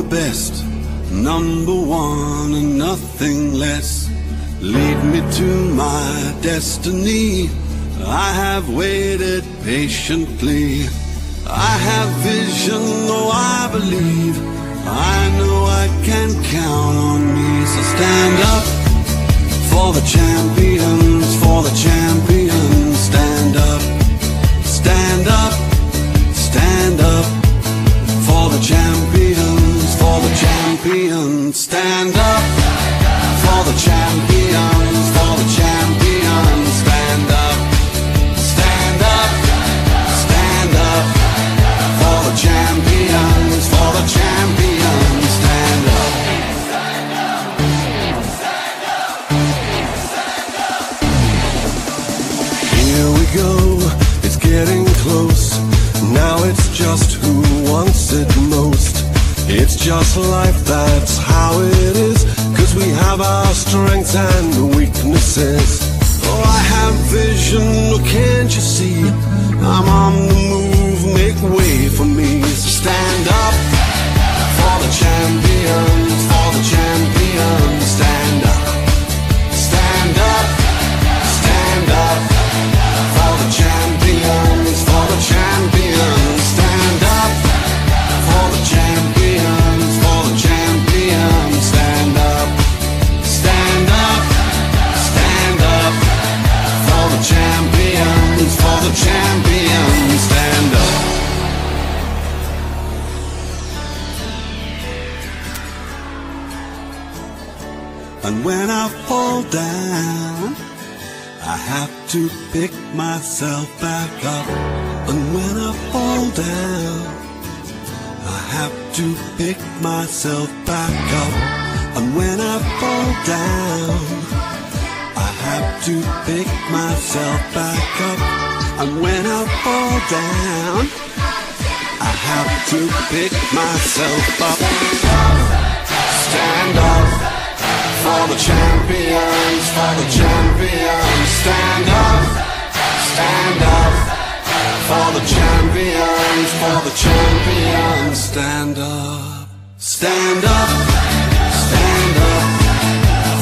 best, number one and nothing less. Lead me to my destiny. I have waited patiently. I have vision, oh I believe. I know I can count on me. So stand up for the champions, for the champions. Stand up, stand up, stand up for the champions, for the champions. Stand up for the champions, for the champions. Stand up, stand up, stand up for the champions, for the champions. Stand up. Here we go, it's getting close. Now it's just who wants it most. It's just life, that's how it is. 'Cause we have our strengths and weaknesses. Oh, I have vision, oh, can't you see? I'm on the move, make way for me. So stand up for the champions, for the champions. Stand up, stand up, stand up for the champions, for the champions. Stand up for the champions, for the champions. Stand up, stand up, stand up for the champions, for the champions. Stand up. And when I fall down, I have to pick myself back up. And when I fall down, I have to pick myself back up. And when I fall down, I have to pick myself back up. And when I fall down, I have to pick myself up. Stand up for the champions, for the champions. Stand up for the champions, for the champions. Stand up, stand up, stand up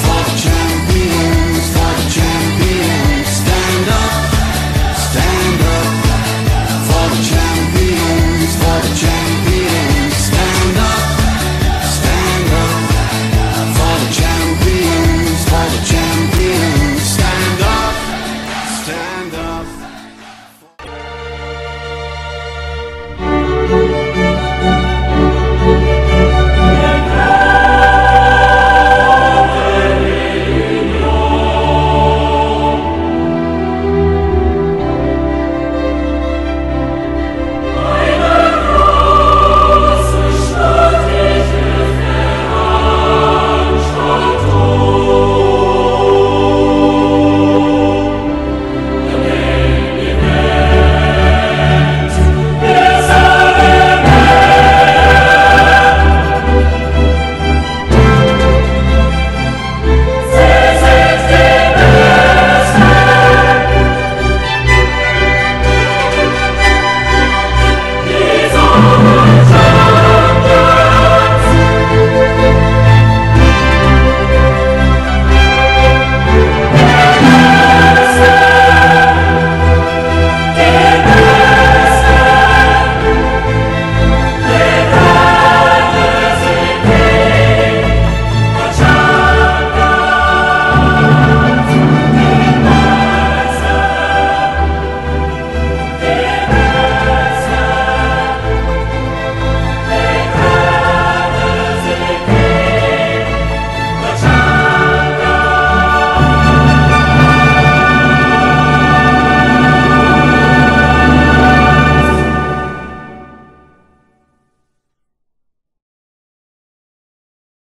for the champions, for the champions. Stand up.